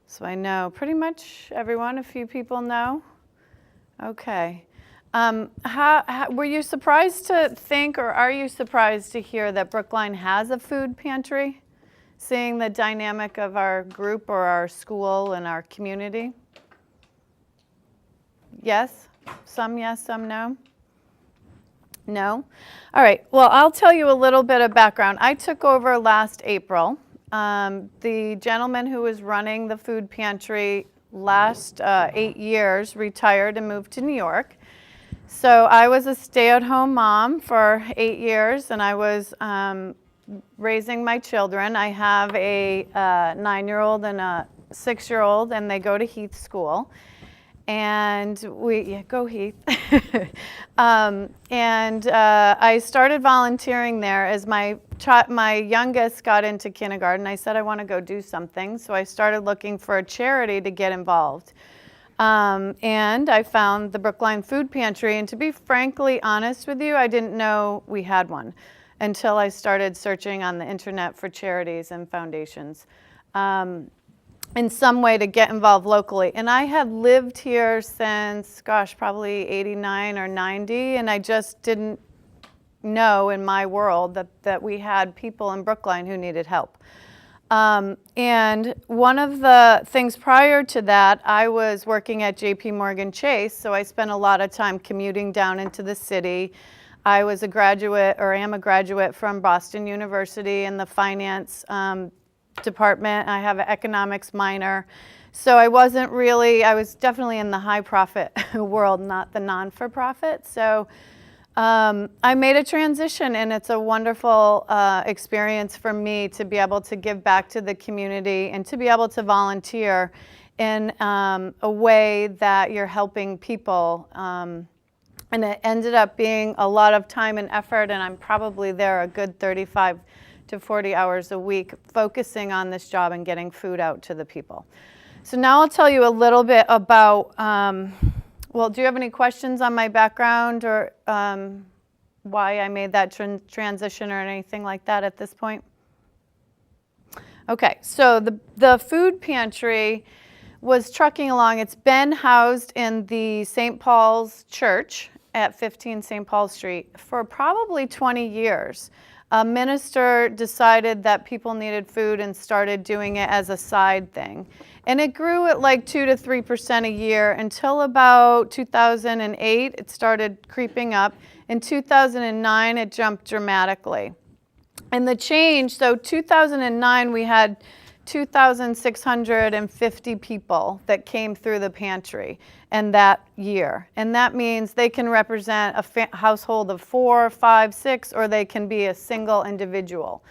So I know pretty much everyone. A few people know. Okay. Were you surprised to think, or are you surprised to hear that Brookline has a food pantry? Seeing the dynamic of our group or our school and our community? Yes? Some yes, some no? No? All right. Well, I'll tell you a little bit of background. I took over last April. The gentleman who was running the food pantry last 8 years retired and moved to New York. So I was a stay-at-home mom for 8 years, and I was raising my children. I have a 9-year-old and a 6-year-old, and they go to Heath School. And go Heath. I started volunteering there as my youngest got into kindergarten. I said I want to go do something, so I started looking for a charity to get involved. And I found the Brookline Food Pantry, and to be frankly honest with you, I didn't know we had one until I started searching on the internet for charities and foundations in some way to get involved locally. And I had lived here since, gosh, probably 89 or 90, and I just didn't know in my world that we had people in Brookline who needed help. And one of the things prior to that, I was working at JP Morgan Chase, so I spent a lot of time commuting down into the city. I was a graduate, or am a graduate, from Boston University in the finance department. I have an economics minor. So I was definitely in the high profit world, not the non-for-profit. So I made a transition, and it's a wonderful experience for me to be able to give back to the community and to be able to volunteer in a way that you're helping people. And it ended up being a lot of time and effort, and I'm probably there a good 35 to 40 hours a week focusing on this job and getting food out to the people. So now I'll tell you a little bit about well, do you have any questions on my background or why I made that transition or anything like that at this point? Okay, so the food pantry was trucking along. It's been housed in the St. Paul's Church at 15 St. Paul Street for probably 20 years. A minister decided that people needed food and started doing it as a side thing. And it grew at like 2 to 3% a year until about 2008. It started creeping up. In 2009, it jumped dramatically. And the change, so 2009, we had 2,650 people that came through the pantry in that year. And that means they can represent a household of 4, 5, 6, or they can be a single individual.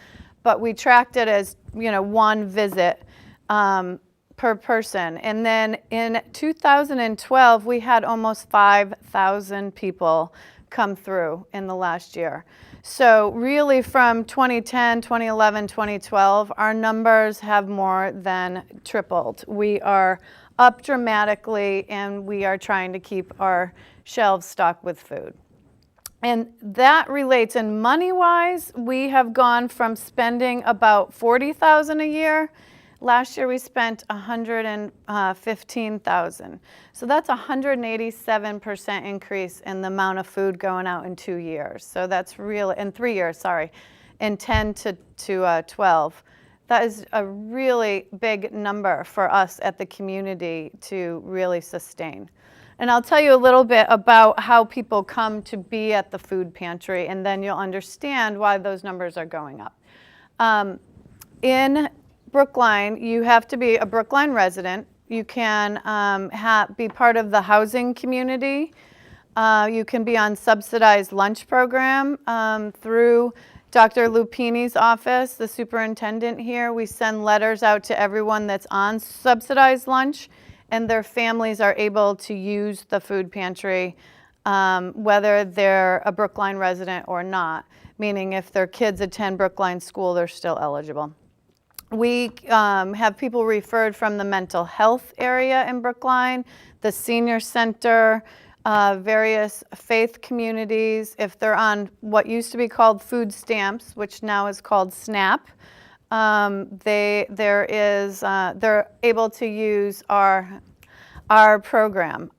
But we tracked it as, one visit per person. And then in 2012, we had almost 5,000 people come through in the last year. So really from 2010, 2011, 2012, our numbers have more than tripled. We are up dramatically, and we are trying to keep our shelves stocked with food. And that relates, and money-wise, we have gone from spending about $40,000 a year. Last year we spent $115,000. So that's a 187% increase in the amount of food going out in 2 years. So that's really, in 3 years, sorry, in 10 to 12. That is a really big number for us at the community to really sustain. And I'll tell you a little bit about how people come to be at the food pantry, and then you'll understand why those numbers are going up. In Brookline, you have to be a Brookline resident. You can be part of the housing community. You can be on subsidized lunch program through Dr. Lupini's office, the superintendent here. We send letters out to everyone that's on subsidized lunch, and their families are able to use the food pantry whether they're a Brookline resident or not, meaning if their kids attend Brookline school, they're still eligible. We have people referred from the mental health area in Brookline, the senior center, various faith communities. If they're on what used to be called food stamps, which now is called SNAP, they're able to use our program.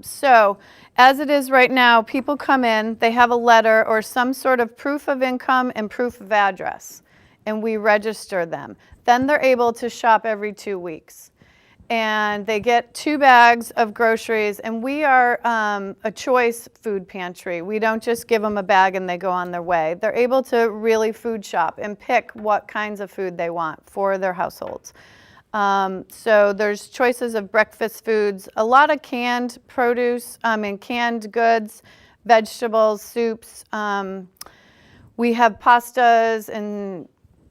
So as it is right now, people come in, they have a letter or some sort of proof of income and proof of address, and we register them. Then they're able to shop every 2 weeks. And they get 2 bags of groceries, and we are a choice food pantry. We don't just give them a bag and they go on their way. They're able to really food shop and pick what kinds of food they want for their households. So there's choices of breakfast foods, a lot of canned produce and canned goods, vegetables, soups. We have pastas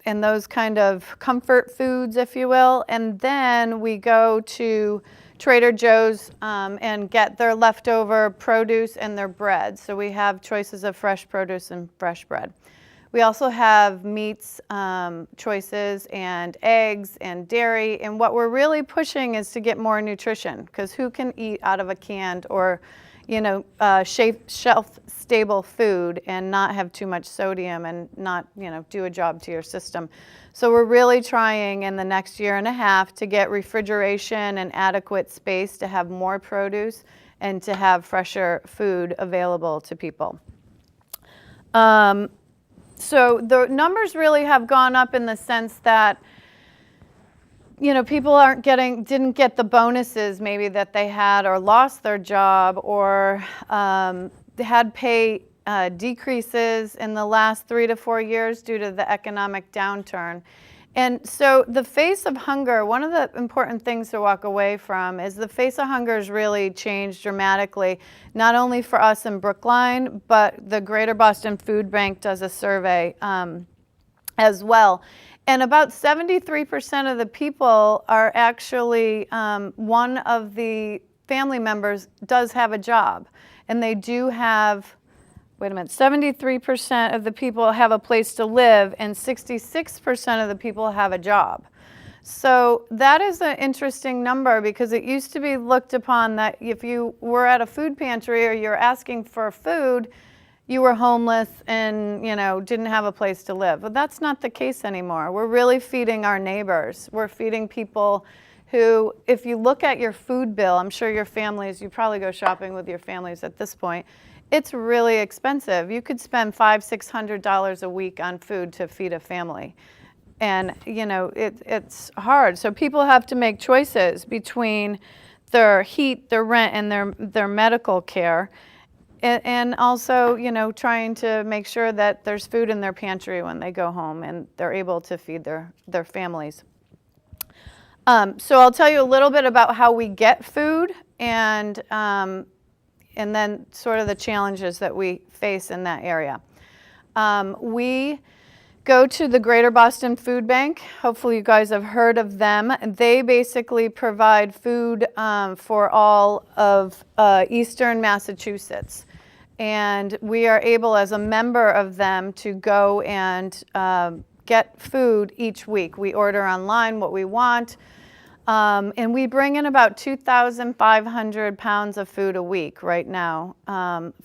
and those kind of comfort foods, if you will. And then we go to Trader Joe's and get their leftover produce and their bread. So we have choices of fresh produce and fresh bread. We also have meats choices and eggs and dairy. And what we're really pushing is to get more nutrition, because who can eat out of a canned or shelf-stable food and not have too much sodium and not, do a job to your system. So we're really trying in the next year and a half to get refrigeration and adequate space to have more produce and to have fresher food available to people. So the numbers really have gone up in the sense that people didn't get the bonuses maybe that they had, or lost their job, or they had pay decreases in the last 3 to 4 years due to the economic downturn. And so the face of hunger, one of the important things to walk away from is the face of hunger has really changed dramatically, not only for us in Brookline, but the Greater Boston Food Bank does a survey as well. And about 73% of the people are actually, one of the family members does have a job. And they do have, 73% of the people have a place to live, and 66% of the people have a job. So that is an interesting number, because it used to be looked upon that if you were at a food pantry or you're asking for food, you were homeless and, didn't have a place to live. But that's not the case anymore. We're really feeding our neighbors. We're feeding people who, if you look at your food bill, I'm sure your families, you probably go shopping with your families at this point, it's really expensive. You could spend $500-$600 a week on food to feed a family. And, it's hard. So people have to make choices between their heat, their rent, and their medical care. And also, trying to make sure that there's food in their pantry when they go home and they're able to feed their families. So I'll tell you a little bit about how we get food and then sort of the challenges that we face in that area. We go to the Greater Boston Food Bank. Hopefully you guys have heard of them. They basically provide food for all of eastern Massachusetts. And we are able, as a member of them, to go and get food each week. We order online what we want. And we bring in about 2,500 pounds of food a week right now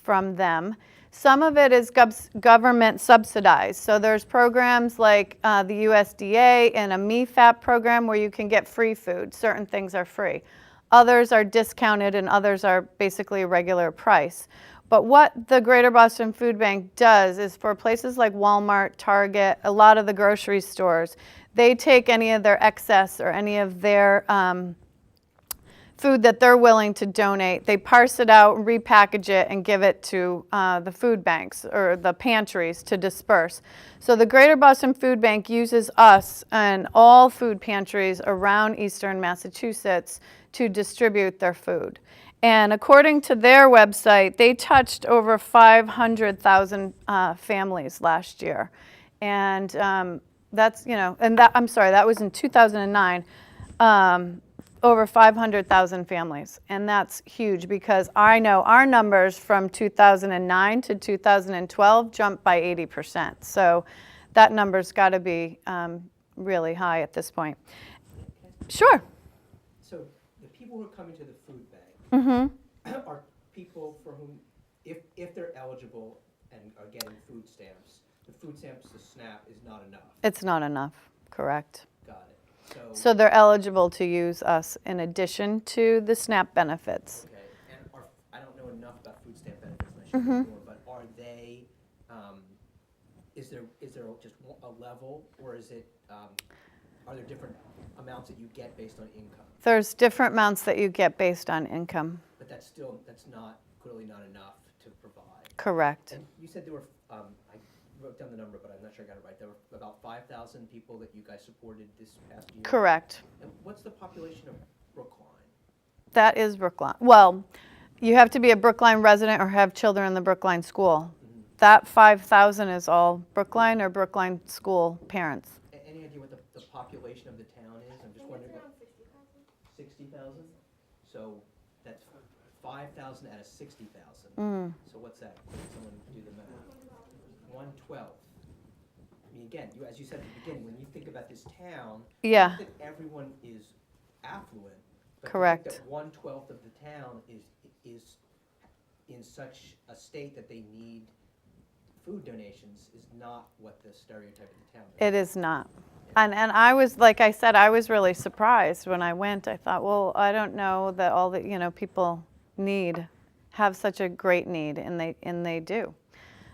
from them. Some of it is government subsidized. So there's programs like the USDA and a MEFAP program where you can get free food. Certain things are free. Others are discounted and others are basically a regular price. But what the Greater Boston Food Bank does is for places like Walmart, Target, a lot of the grocery stores, they take any of their excess or any of their food that they're willing to donate. They parse it out, repackage it, and give it to the food banks or the pantries to disperse. So the Greater Boston Food Bank uses us and all food pantries around eastern Massachusetts to distribute their food. And according to their website, they touched over 500,000 families last year. And that's, that was in 2009. Over 500,000 families. And that's huge, because I know our numbers from 2009 to 2012 jumped by 80%. So that number's got to be really high at this point. Sure. So the people who are coming to the food bank are people for whom, if they're eligible and are getting food stamps, the food stamps, the SNAP, is not enough. It's not enough. Correct. Got it. So they're eligible to use us in addition to the SNAP benefits. Okay, and I don't know enough about food stamp benefits, and I should know more, but are they, is there just a level, or is it, are there different amounts that you get based on income? There's different amounts that you get based on income. But that's clearly not enough to provide. Correct. And you said there were, I wrote down the number, but I'm not sure I got it right. There were about 5,000 people that you guys supported this past year? Correct. And what's the population of Brookline? That is Brookline. Well, you have to be a Brookline resident or have children in the Brookline school. Mm-hmm. That 5,000 is all Brookline or Brookline school parents. Any idea what the population of the town is? I'm just wondering. Around 60,000? So that's 5,000 out of 60,000. So what's that? Someone do the math. 1/12. I mean, again, as you said at the beginning, when you think about this town, Yeah. not that everyone is affluent, but Correct. to think that 1/12 of the town is in such a state that they need food donations is not what the stereotype of the town is. It is not. And I was, like I said, I was really surprised when I went. I thought, well, I don't know that all the, people have such a great need, and they do.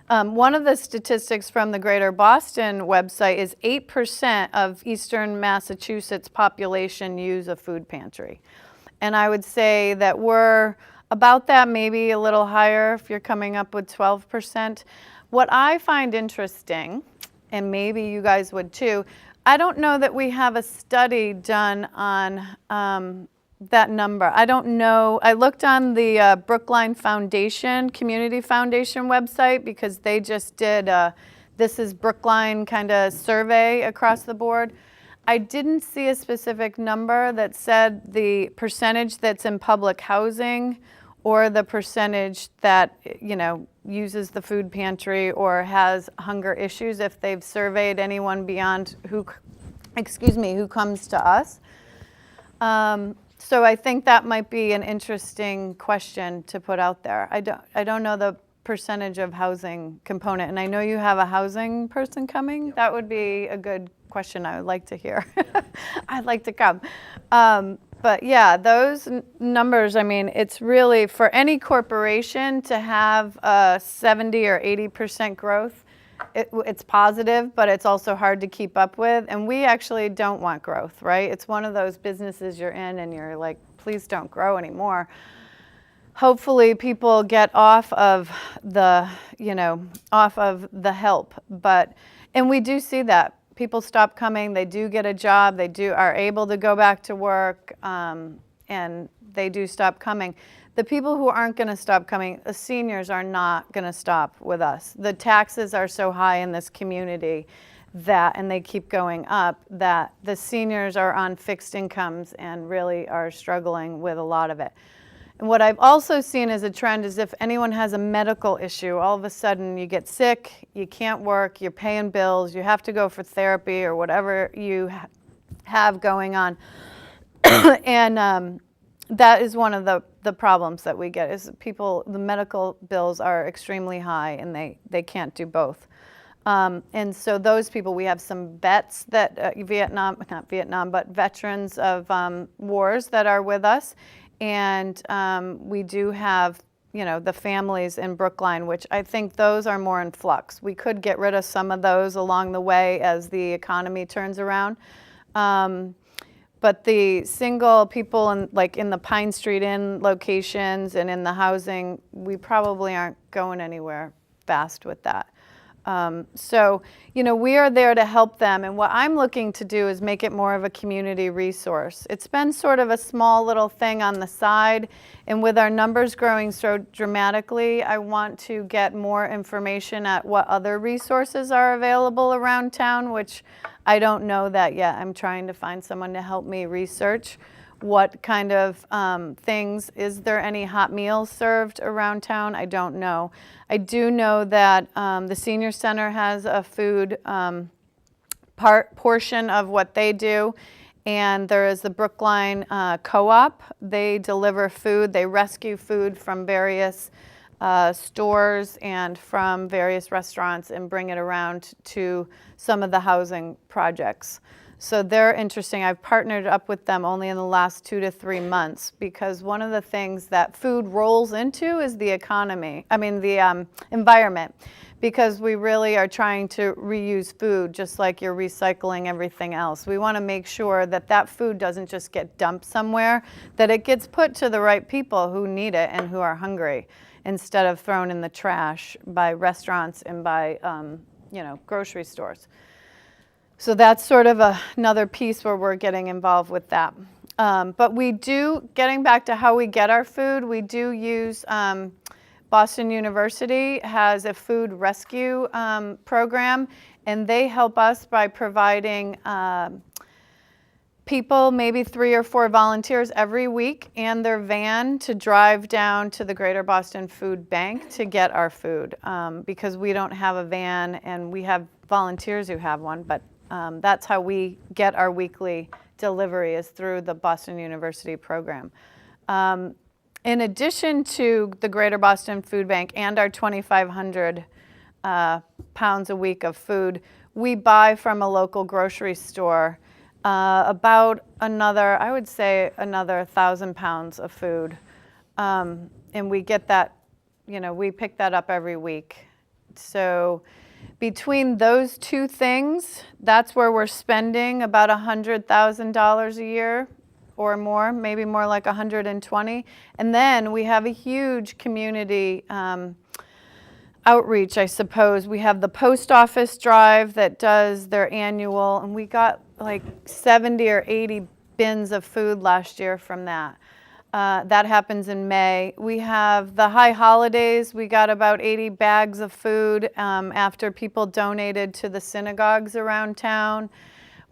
One of the statistics from the Greater Boston website is 8% of Eastern Massachusetts population use a food pantry. And I would say that we're about that, maybe a little higher if you're coming up with 12%. What I find interesting, and maybe you guys would too, I don't know that we have a study done on that number. I don't know. I looked on the Brookline Foundation, Community Foundation website, because they just did This Is Brookline kind of survey across the board. I didn't see a specific number that said the percentage that's in public housing or the percentage that, uses the food pantry or has hunger issues, if they've surveyed anyone beyond who comes to us. So I think that might be an interesting question to put out there. I don't know the percentage of housing component, and I know you have a housing person coming. That would be a good question I would like to hear. I'd like to come. But yeah, those numbers, I mean, it's really for any corporation to have 70 or 80% growth, it's positive, but it's also hard to keep up with. And we actually don't want growth, right? It's one of those businesses you're in and you're like, please don't grow anymore. Hopefully people get off of the help. And we do see that. People stop coming, they do get a job, they are able to go back to work, and they do stop coming. The people who aren't going to stop coming, the seniors are not going to stop with us. The taxes are so high in this community and they keep going up, that the seniors are on fixed incomes and really are struggling with a lot of it. And what I've also seen as a trend is if anyone has a medical issue, all of a sudden you get sick, you can't work, you're paying bills, you have to go for therapy or whatever you have going on. And that is one of the problems that we get is the medical bills are extremely high and they can't do both. And so those people, we have some vets that, not Vietnam, but veterans of wars that are with us. And we do have, the families in Brookline, which I think those are more in flux. We could get rid of some of those along the way as the economy turns around. But the single people in the Pine Street Inn locations and in the housing, we probably aren't going anywhere fast with that. So, we are there to help them. And what I'm looking to do is make it more of a community resource. It's been sort of a small little thing on the side. And with our numbers growing so dramatically, I want to get more information at what other resources are available around town, which I don't know that yet. I'm trying to find someone to help me research what kind of things. Is there any hot meals served around town? I don't know. I do know that the senior center has a food portion of what they do, and there is the Brookline Co-op. They deliver food. They rescue food from various stores and from various restaurants and bring it around to some of the housing projects. So they're interesting. I've partnered up with them only in the last 2 to 3 months, because one of the things that food rolls into is the environment, because we really are trying to reuse food just like you're recycling everything else. We want to make sure that that food doesn't just get dumped somewhere, that it gets put to the right people who need it and who are hungry, instead of thrown in the trash by restaurants and by grocery stores. So that's sort of another piece where we're getting involved with that. But we do, getting back to how we get our food, we do use, Boston University has a food rescue program, and they help us by providing people, maybe 3 or 4 volunteers every week, and their van to drive down to the Greater Boston Food Bank to get our food, because we don't have a van, and we have volunteers who have one, but that's how we get our weekly delivery, is through the Boston University program. In addition to the Greater Boston Food Bank and our 2,500 pounds a week of food, we buy from a local grocery store about another, I would say, another 1,000 pounds of food. And we get that, we pick that up every week. So between those two things, that's where we're spending about $100,000 a year or more, maybe more like 120. And then we have a huge community outreach, I suppose. We have the post office drive that does their annual, and we got like 70 or 80 bins of food last year from that. That happens in May. We have the high holidays. We got about 80 bags of food after people donated to the synagogues around town.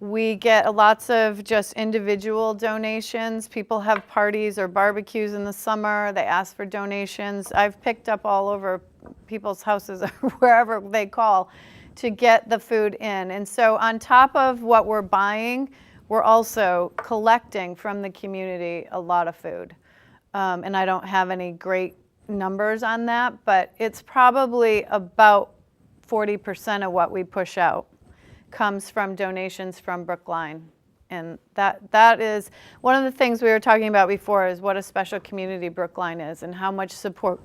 We get lots of just individual donations. People have parties or barbecues in the summer. They ask for donations. I've picked up all over people's houses or wherever they call to get the food in. And so on top of what we're buying, we're also collecting from the community a lot of food. And I don't have any great numbers on that, but it's probably about 40% of what we push out comes from donations from Brookline. And that is one of the things we were talking about before, is what a special community Brookline is, and how much support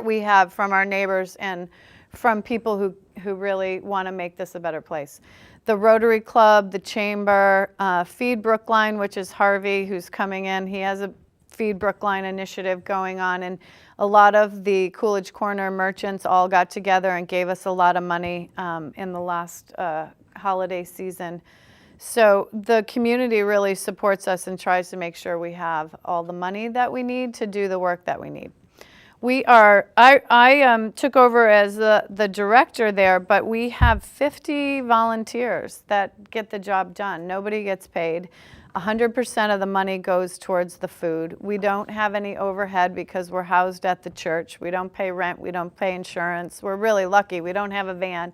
we have from our neighbors and from people who really want to make this a better place. The Rotary Club, the Chamber, Feed Brookline, which is Harvey who's coming in. He has a Feed Brookline initiative going on, and a lot of the Coolidge Corner merchants all got together and gave us a lot of money in the last holiday season. So the community really supports us and tries to make sure we have all the money that we need to do the work that we need. I took over as the director there, but we have 50 volunteers that get the job done. Nobody gets paid. 100% of the money goes towards the food. We don't have any overhead because we're housed at the church. We don't pay rent. We don't pay insurance. We're really lucky. We don't have a van.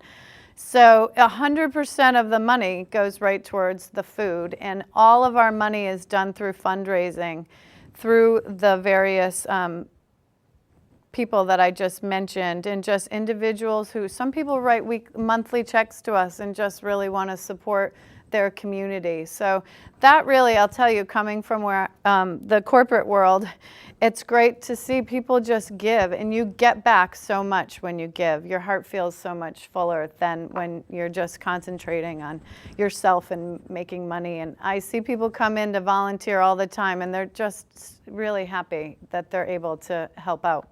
So 100% of the money goes right towards the food, and all of our money is done through fundraising, through the various people that I just mentioned, and just individuals who, some people write monthly checks to us and just really want to support their community. So that really, I'll tell you, coming from where the corporate world, it's great to see people just give, and you get back so much when you give. Your heart feels so much fuller than when you're just concentrating on yourself and making money. And I see people come in to volunteer all the time, and they're just really happy that they're able to help out.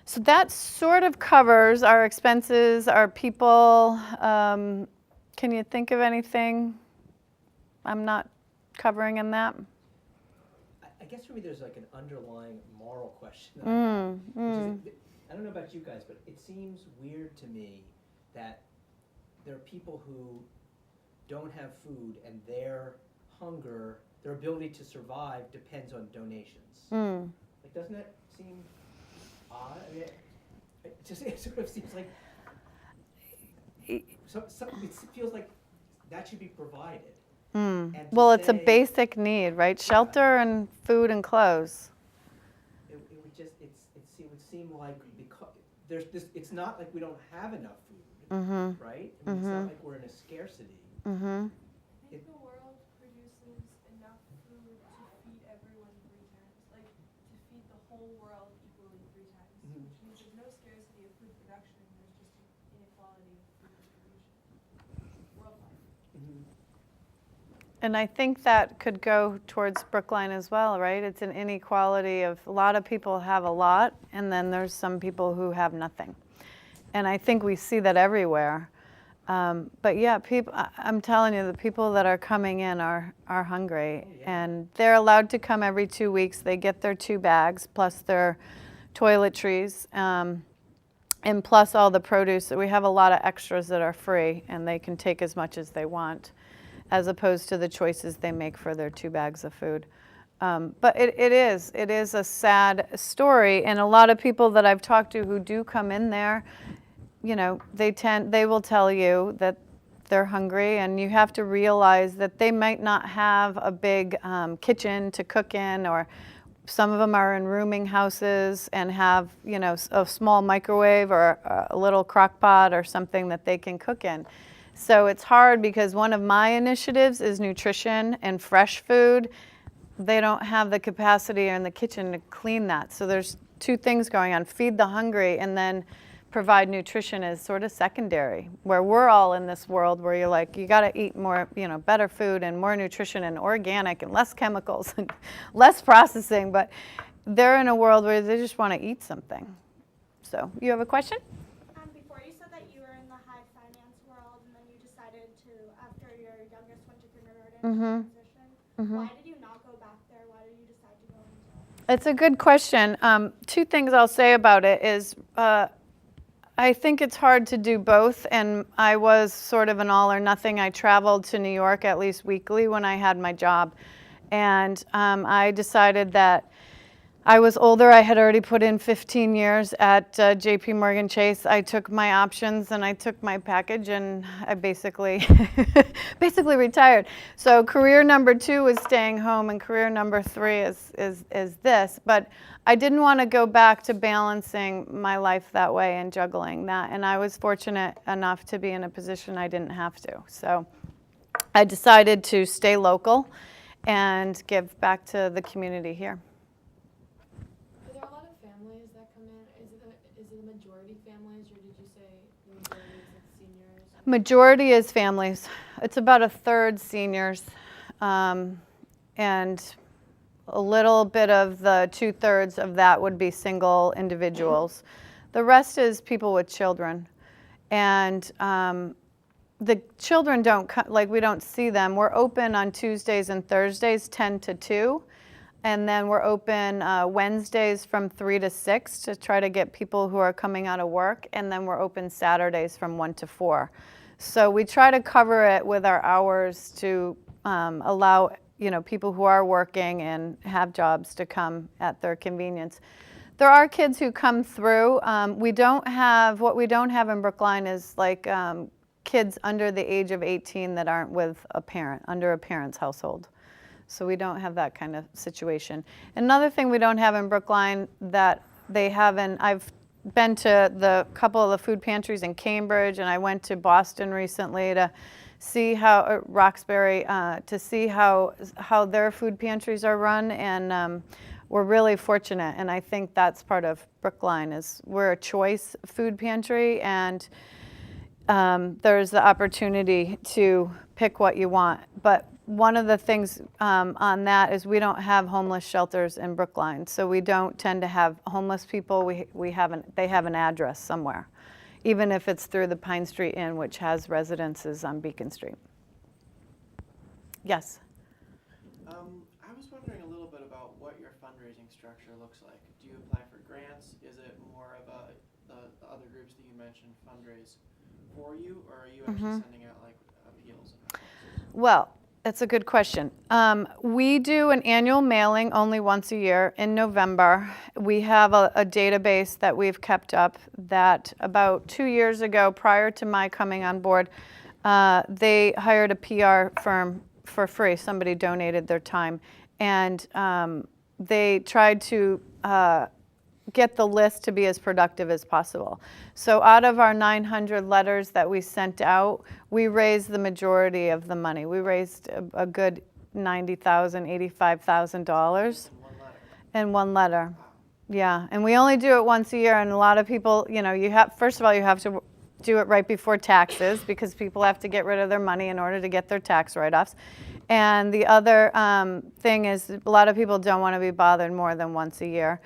So that sort of covers our expenses, our people. Can you think of anything I'm not covering in that? I guess for me there's like an underlying moral question. Which is, I don't know about you guys, but it seems weird to me that there are people who don't have food and their hunger, their ability to survive depends on donations. Like, doesn't that seem odd? I mean, it sort of seems like it feels like that should be provided. Well, it's a basic need, right? Shelter and food and clothes. It would seem like, because there's this, it's not like we don't have enough food. right? I mean, it's not like we're in a scarcity. Mm-hmm. I think the world produces enough food to feed everyone 3 times, like to feed the whole world equally 3 times, which means there's no scarcity of food production, there's just an inequality of food distribution worldwide. And I think that could go towards Brookline as well, right? It's an inequality of a lot of people have a lot, and then there's some people who have nothing. And I think we see that everywhere. But yeah, I'm telling you, the people that are coming in are hungry. Oh, yeah. And they're allowed to come every 2 weeks. They get their 2 bags, plus their toiletries, and plus all the produce. We have a lot of extras that are free, and they can take as much as they want, as opposed to the choices they make for their 2 bags of food. But it is a sad story, and a lot of people that I've talked to who do come in there, you know, they will tell you that they're hungry, and you have to realize that they might not have a big kitchen to cook in, or some of them are in rooming houses and have, you know, a small microwave or a little crock pot or something that they can cook in. So it's hard because one of my initiatives is nutrition and fresh food. They don't have the capacity in the kitchen to clean that. So there's 2 things going on: feed the hungry, and then provide nutrition is sort of secondary, where we're all in this world where you're like, you got to eat more, you know, better food and more nutrition and organic and less chemicals and less processing. But they're in a world where they just want to eat something. So you have a question? Before you said that you were in the high finance world, and then you decided to, after your youngest went to kindergarten, transition. Why did you not go back there? Why did you decide to go into it? It's a good question. 2 things I'll say about it is I think it's hard to do both, and I was sort of an all or nothing. I traveled to New York at least weekly when I had my job, and I decided that I was older. I had already put in 15 years at JP Morgan Chase. I took my options and I took my package, and I basically retired. So career number 2 is staying home, and career number 3 is this. But I didn't want to go back to balancing my life that way and juggling that. And I was fortunate enough to be in a position I didn't have to. So I decided to stay local and give back to the community here. Are there a lot of families that come in? Is it the majority families, or did you say the majority is like seniors? Majority is families. It's about 1/3 seniors, and a little bit of the 2/3 of that would be single individuals. The rest is people with children, and the children don't we don't see them. We're open on Tuesdays and Thursdays 10 to 2. And then we're open Wednesdays from 3 to 6 to try to get people who are coming out of work. And then we're open Saturdays from 1 to 4. So we try to cover it with our hours to allow, you know, people who are working and have jobs to come at their convenience. There are kids who come through. What we don't have in Brookline is like kids under the age of 18 that aren't with a parent, under a parent's household. So we don't have that kind of situation. Another thing we don't have in Brookline that they haven't, I've been to the couple of the food pantries in Cambridge, and I went to Boston recently to see how, Roxbury, to see how their food pantries are run, and we're really fortunate, and I think that's part of Brookline, is we're a choice food pantry, and there's the opportunity to pick what you want. But one of the things on that is we don't have homeless shelters in Brookline, so we don't tend to have homeless people. They have an address somewhere, even if it's through the Pine Street Inn, which has residences on Beacon Street. Yes? I was wondering a little bit about what your fundraising structure looks like. Do you apply for grants? Is it more of the other groups that you mentioned fundraise for you, or are you actually sending out like appeals and proposals? Well, that's a good question. We do an annual mailing only once a year in November. We have a database that we've kept up that about 2 years ago, prior to my coming on board, they hired a PR firm for free. Somebody donated their time. And they tried to get the list to be as productive as possible. So out of our 900 letters that we sent out, we raised the majority of the money. We raised a good $90,000, $85,000 In one letter. in one letter. Yeah, and we only do it once a year, and a lot of people, you have, first of all, you have to do it right before taxes because people have to get rid of their money in order to get their tax write-offs. And the other thing is a lot of people don't want to be bothered more than once a year.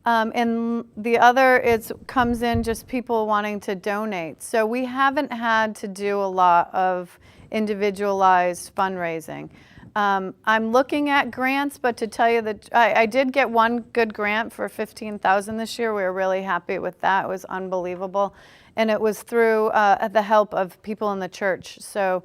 And the other comes in just people wanting to donate. So we haven't had to do a lot of individualized fundraising. I'm looking at grants, but to tell you that I did get one good grant for $15,000 this year. We were really happy with that. It was unbelievable. And it was through the help of people in the church. So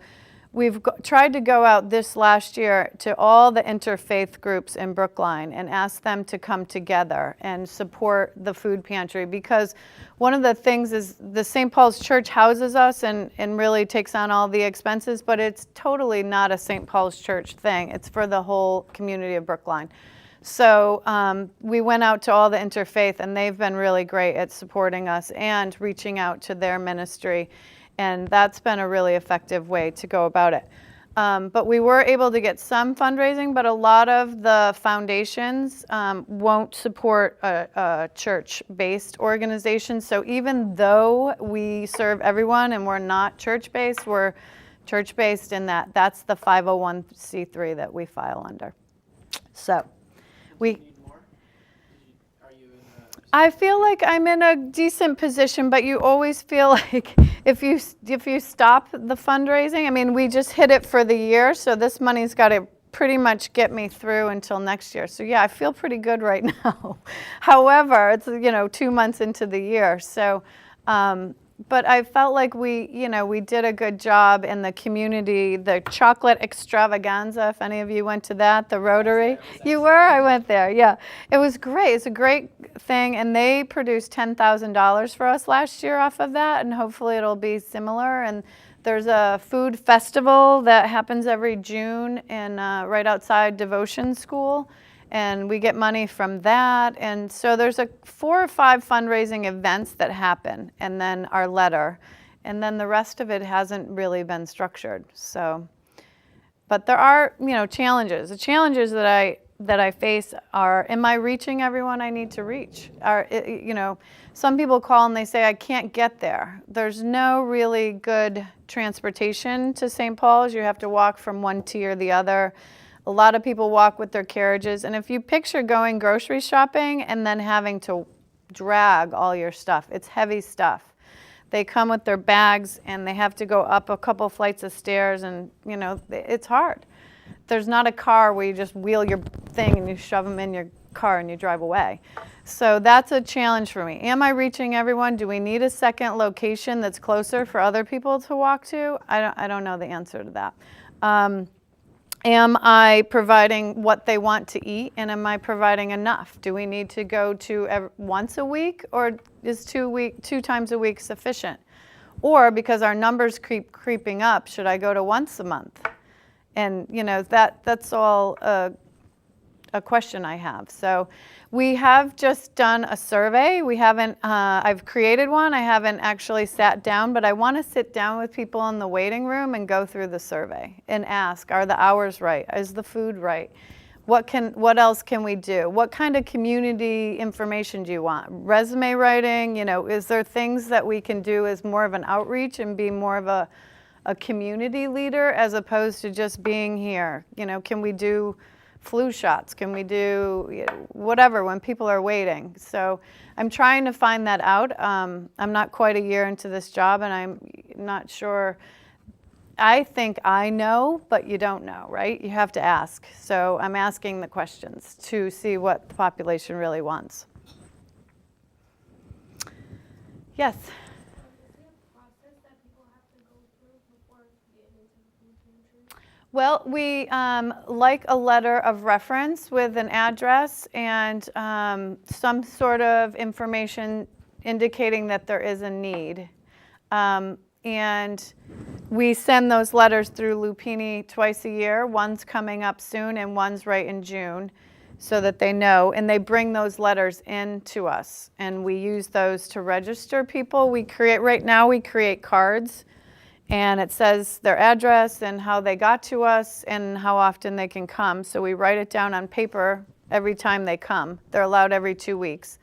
we've tried to go out this last year to all the interfaith groups in Brookline and ask them to come together and support the food pantry, because one of the things is the St. Paul's Church houses us and really takes on all the expenses, but it's totally not a St. Paul's Church thing. It's for the whole community of Brookline. So we went out to all the interfaith, and they've been really great at supporting us and reaching out to their ministry. And that's been a really effective way to go about it. But we were able to get some fundraising, but a lot of the foundations won't support a church-based organization. So even though we serve everyone and we're not church-based, we're church-based in that's the 501c3 that we file under. So Do you need more? Are you in a... I feel like I'm in a decent position, but you always feel like if you stop the fundraising, I mean, we just hit it for the year, so this money's got to pretty much get me through until next year. So yeah, I feel pretty good right now. However, it's 2 months into the year, so but I felt like we did a good job in the community. The chocolate extravaganza, if any of you went to that, the Rotary. You were? I went there, yeah. It was great. It's a great thing, and they produced $10,000 for us last year off of that, and hopefully it'll be similar. And there's a food festival that happens every June in right outside Devotion School, and we get money from that. And so there's 4 or 5 fundraising events that happen, and then our letter, and then the rest of it hasn't really been structured. So, but there are challenges. The challenges that I face are, am I reaching everyone I need to reach? Some people call and they say, I can't get there. There's no really good transportation to St. Paul's. You have to walk from one tier or the other. A lot of people walk with their carriages. And if you picture going grocery shopping and then having to drag all your stuff, it's heavy stuff. They come with their bags and they have to go up a couple flights of stairs, and it's hard. There's not a car where you just wheel your thing and you shove them in your car and you drive away. So that's a challenge for me. Am I reaching everyone? Do we need a second location that's closer for other people to walk to? I don't know the answer to that. Am I providing what they want to eat, and am I providing enough? Do we need to go to once a week, or is 2 times a week sufficient? Or because our numbers keep creeping up, should I go to once a month? And that's all a question I have. So we have just done a survey. We haven't, I've created one. I haven't actually sat down, but I want to sit down with people in the waiting room and go through the survey and ask, are the hours right? Is the food right? What else can we do? What kind of community information do you want? Resume writing, is there things that we can do as more of an outreach and be more of a community leader as opposed to just being here? Can we do flu shots? Can we do whatever when people are waiting? So I'm trying to find that out. I'm not quite a year into this job, and I'm not sure. I think I know, but you don't know, right? You have to ask. So I'm asking the questions to see what the population really wants. Yes? Is there a process that people have to go through before getting into the food pantry? Well, we like a letter of reference with an address and some sort of information indicating that there is a need. And we send those letters through Lupini twice a year. One's coming up soon and one's right in June. so that they know, and they bring those letters in to us, and we use those to register people. Right now we create cards, and it says their address and how they got to us and how often they can come. So we write it down on paper every time they come. They're allowed every 2 weeks.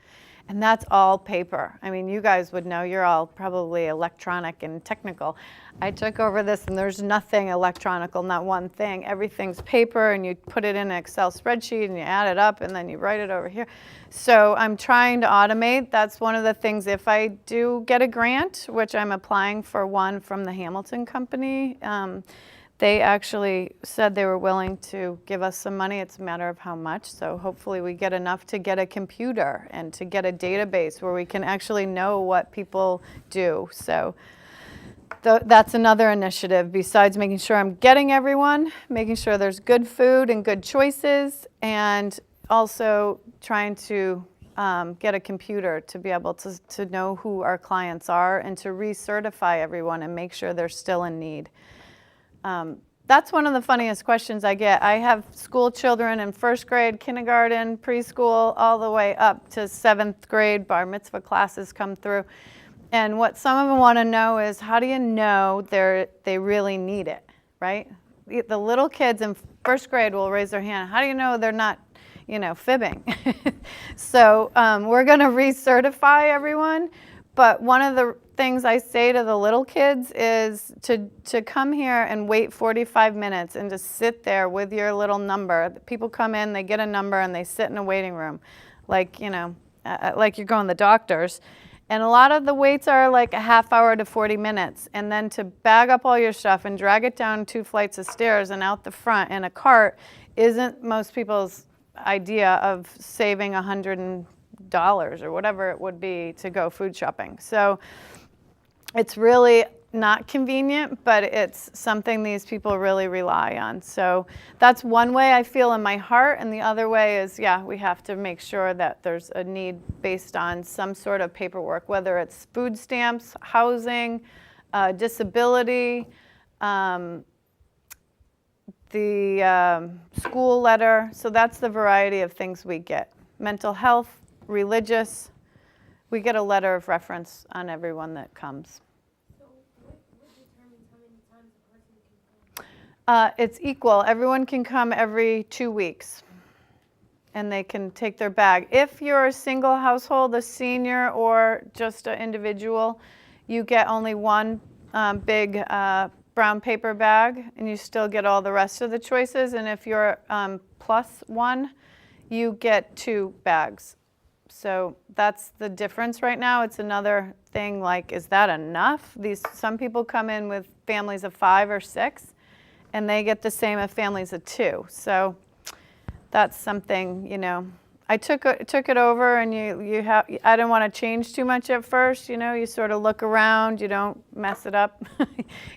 And that's all paper. I mean, you guys would know, you're all probably electronic and technical. I took over this and there's nothing electronical, not one thing. Everything's paper, and you put it in an Excel spreadsheet and you add it up and then you write it over here. So I'm trying to automate. That's one of the things, if I do get a grant, which I'm applying for one from the Hamilton Company, they actually said they were willing to give us some money. It's a matter of how much. So hopefully we get enough to get a computer and to get a database where we can actually know what people do. So that's another initiative besides making sure I'm getting everyone, making sure there's good food and good choices, and also trying to get a computer to be able to know who our clients are and to recertify everyone and make sure they're still in need. That's one of the funniest questions I get. I have school children in first grade, kindergarten, preschool, all the way up to 7th grade. Bar mitzvah classes come through. And what some of them want to know is, how do you know they really need it, right? The little kids in first grade will raise their hand. How do you know they're not, fibbing? So we're going to recertify everyone. But one of the things I say to the little kids is to come here and wait 45 minutes and just sit there with your little number. People come in, they get a number, and they sit in a waiting room, like you're going to the doctor's. And a lot of the waits are like a half hour to 40 minutes. And then to bag up all your stuff and drag it down 2 flights of stairs and out the front in a cart isn't most people's idea of saving $100 or whatever it would be to go food shopping. So it's really not convenient, but it's something these people really rely on. So that's one way I feel in my heart, and the other way is, we have to make sure that there's a need based on some sort of paperwork, whether it's food stamps, housing, disability, the school letter. So that's the variety of things we get. Mental health, religious. We get a letter of reference on everyone that comes. It's equal. Everyone can come every 2 weeks, and they can take their bag. If you're a single household, a senior, or just an individual, you get only one big brown paper bag, and you still get all the rest of the choices. And if you're plus one, you get 2 bags. So that's the difference right now. It's another thing, like, is that enough? Some people come in with families of 5 or 6. And they get the same as families of 2. So that's something, I took it over, and I didn't want to change too much at first. You sort of look around, you don't mess it up.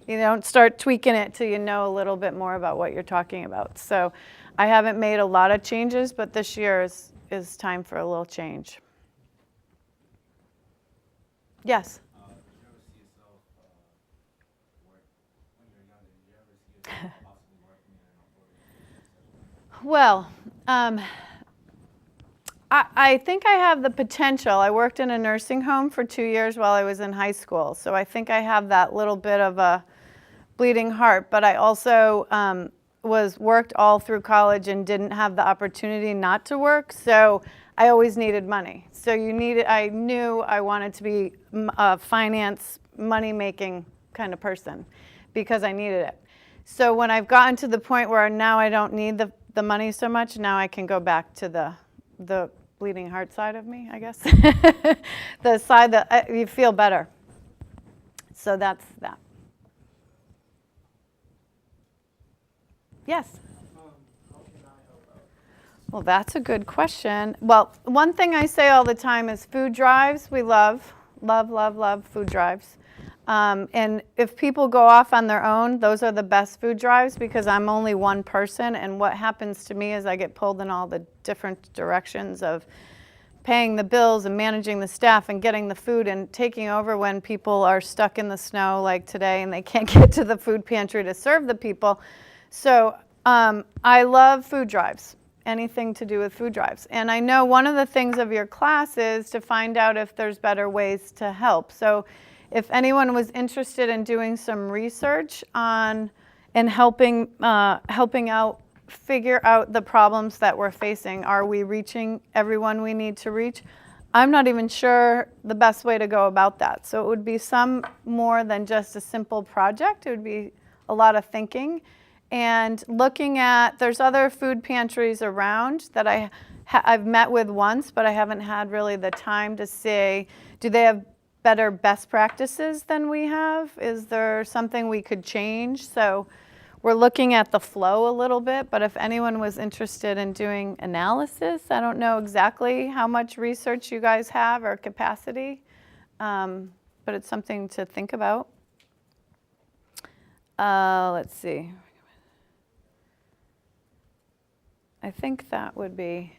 You don't start tweaking it till you know a little bit more about what you're talking about. So I haven't made a lot of changes, but this year is time for a little change. Yes? Well, I think I have the potential. I worked in a nursing home for 2 years while I was in high school, so I think I have that little bit of a bleeding heart. But I also worked all through college and didn't have the opportunity not to work, so I always needed money. So I knew I wanted to be a finance, money-making kind of person because I needed it. So when I've gotten to the point where now I don't need the money so much, now I can go back to the bleeding heart side of me, I guess. The side that you feel better. So that's that. Yes? How can I help out? Well, that's a good question. Well, one thing I say all the time is food drives. We love food drives. And if people go off on their own, those are the best food drives because I'm only one person, and what happens to me is I get pulled in all the different directions of paying the bills and managing the staff and getting the food and taking over when people are stuck in the snow like today and they can't get to the food pantry to serve the people. So I love food drives. anything to do with food drives. And I know one of the things of your class is to find out if there's better ways to help. So if anyone was interested in doing some research on and helping out, figure out the problems that we're facing, are we reaching everyone we need to reach? I'm not even sure the best way to go about that. So it would be some more than just a simple project. It would be a lot of thinking and looking at, there's other food pantries around that I've met with once, but I haven't had really the time to say, do they have better best practices than we have? Is there something we could change? So we're looking at the flow a little bit, but if anyone was interested in doing analysis, I don't know exactly how much research you guys have or capacity, but it's something to think about. Let's see. I think that would be,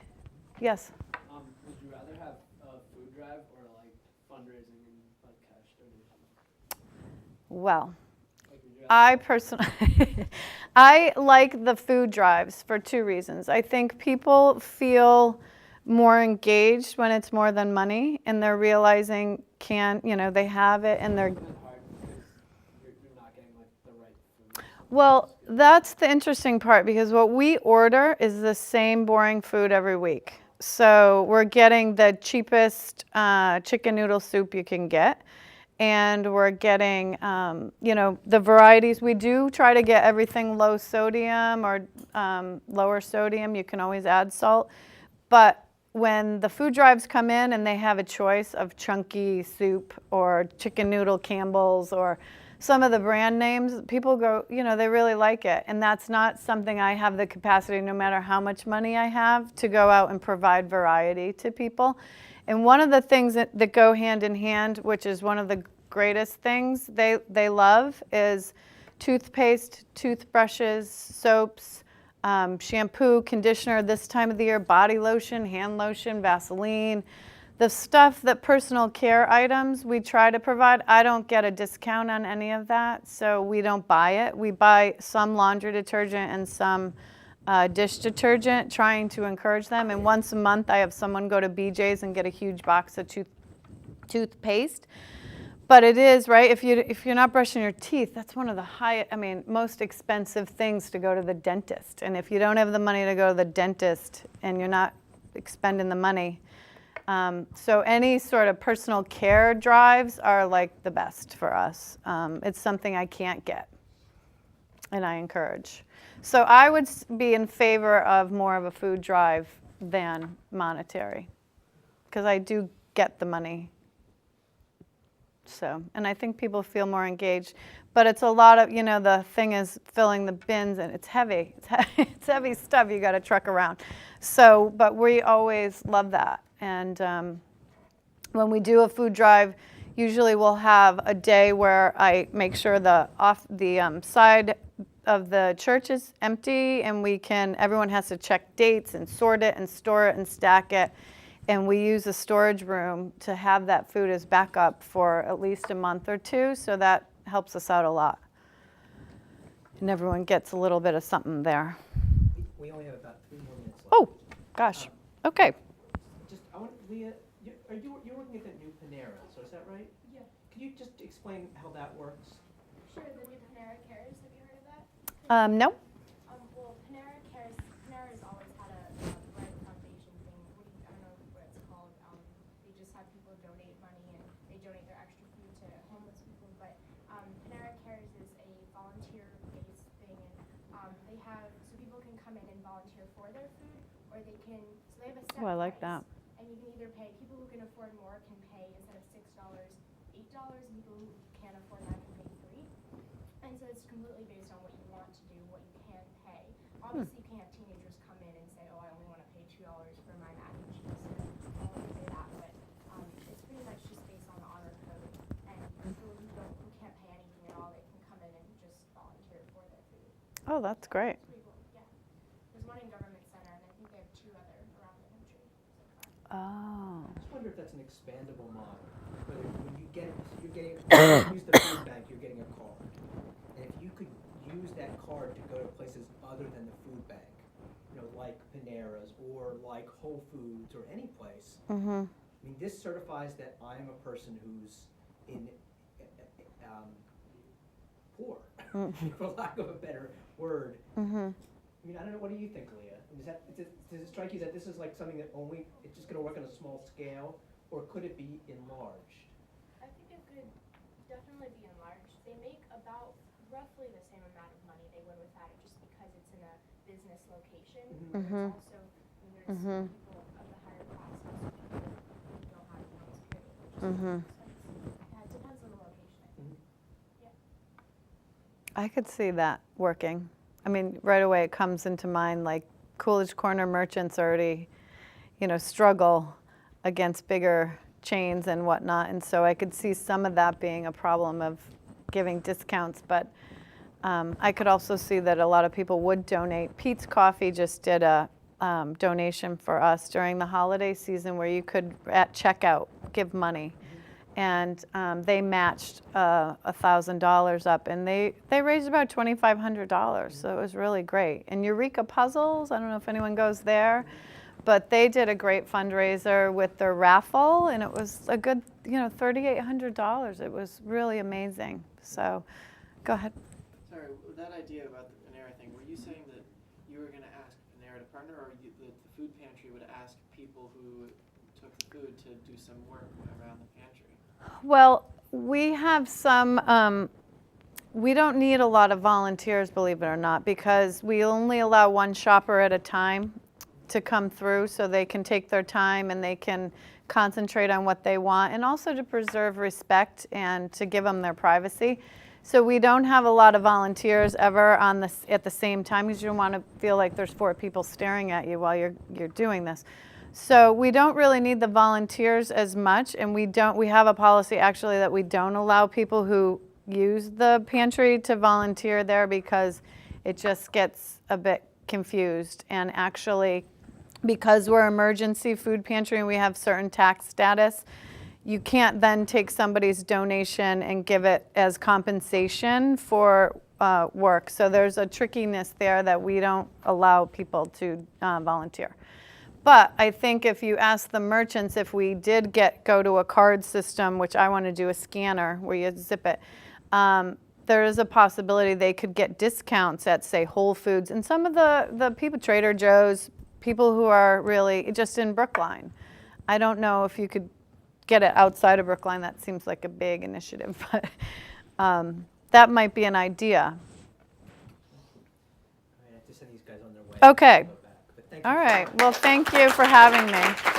yes? Would you rather have a food drive or like fundraising and like cash donation? Well, Like, would you I rather- personally, I like the food drives for two reasons. I think people feel more engaged when it's more than money and they're realizing they have it and they're, It's hard because you're not getting like the right food. well, that's the interesting part because what we order is the same boring food every week. So we're getting the cheapest chicken noodle soup you can get. And we're getting, the varieties. We do try to get everything low sodium or lower sodium. You can always add salt. But when the food drives come in and they have a choice of chunky soup or chicken noodle Campbell's or some of the brand names, people go, they really like it. And that's not something I have the capacity, no matter how much money I have, to go out and provide variety to people. And one of the things that go hand in hand, which is one of the greatest things they love, is toothpaste, toothbrushes, soaps, shampoo, conditioner, this time of the year, body lotion, hand lotion, Vaseline. The stuff that personal care items we try to provide, I don't get a discount on any of that, so we don't buy it. We buy some laundry detergent and some dish detergent, trying to encourage them. And once a month, I have someone go to BJ's and get a huge box of toothpaste. But it is, right, if you're not brushing your teeth, that's one of the most expensive things to go to the dentist. And if you don't have the money to go to the dentist and you're not expending the money, so any sort of personal care drives are like the best for us. It's something I can't get, and I encourage. So I would be in favor of more of a food drive than monetary, because I do get the money. So, and I think people feel more engaged. But it's a lot of, the thing is filling the bins, and it's heavy. It's heavy stuff you got to truck around. So, but we always love that. And when we do a food drive, usually we'll have a day where I make sure the side of the church is empty, and everyone has to check dates and sort it and store it and stack it. And we use a storage room to have that food as backup for at least a month or two, so that helps us out a lot. And everyone gets a little bit of something there. We only have about 3 more minutes left. Oh, gosh. Okay. Just, I want, Leah, you're working at that new Panera, so is that right? Yeah. Can you just explain how that works? Sure, the new Panera Cares. Have you heard of that? No. Well, Panera Cares, Panera's always had a bread foundation thing. I don't know what it's called. They just have people donate money and they donate their extra food to homeless people. But Panera Cares is a volunteer-based thing, and they have, so people can come in and volunteer for their food, or they can, so they have a set Oh, I like price. that. And you can either pay, people who can afford more can pay instead of $6, $8, and people who can't afford that can pay $3. And so it's completely based on what you want to do, what you can pay. Obviously, you can't have teenagers come in and say, oh, I only want to pay $2 for my mac and cheese. So I won't say that, but it's pretty much just based on the honor code. And people who can't pay anything at all, they can come in and just volunteer for their food. Oh, that's great. It's pretty cool, yeah. There's one in Government Center, and I think they have 2 other around the country so far. Oh. I just wonder if that's an expandable model. Whether when you're use the food bank, you're getting a card. And if you could use that card to go to places other than the food bank, like Panera's or like Whole Foods or any place. Mm-hmm. I mean, this certifies that I'm a person who's poor, for lack of a better word. Mm-hmm. I mean, I don't know. What do you think, Leah? Does it strike you that this is like something that it's just going to work on a small scale, or could it be enlarged? I think it could definitely be enlarged. They make about roughly the same amount of money they would without it, just because it's in a business location. Mhm. There's also, there's Mhm. people of the higher classes who don't have accounts period, which is Mhm. expensive. Yeah, it depends on the location, I think. I could see that working. I mean, right away it comes into mind, like Coolidge Corner merchants already, struggle against bigger chains and whatnot, and so I could see some of that being a problem of giving discounts, but I could also see that a lot of people would donate. Pete's Coffee just did a donation for us during the holiday season where you could, at checkout, give money. And they matched $1,000 up, and they raised about $2,500, so it was really great. And Eureka Puzzles, I don't know if anyone goes there, but they did a great fundraiser with their raffle, and it was a good, $3,800. It was really amazing. So, go ahead. Sorry, that idea about the Panera thing, were you saying that you were going to ask Panera to partner, or the food pantry would ask people who took the food to do some work around the pantry? Well, we have some, we don't need a lot of volunteers, believe it or not, because we only allow one shopper at a time to come through, so they can take their time and they can concentrate on what they want, and also to preserve respect and to give them their privacy. So we don't have a lot of volunteers ever at the same time, because you don't want to feel like there's 4 people staring at you while you're doing this. So we don't really need the volunteers as much, and we have a policy actually that we don't allow people who use the pantry to volunteer there, because it just gets a bit confused. And actually, because we're emergency food pantry and we have certain tax status, you can't then take somebody's donation and give it as compensation for work. So there's a trickiness there that we don't allow people to volunteer. But I think if you ask the merchants, if we did go to a card system, which I want to do, a scanner where you zip it, there is a possibility they could get discounts at, say, Whole Foods and some of the people, Trader Joe's, people who are really just in Brookline. I don't know if you could get it outside of Brookline. That seems like a big initiative, but that might be an idea. I have to send these guys on their way. Okay. Go back. But thank you All so right. much. Well, thank you for having me.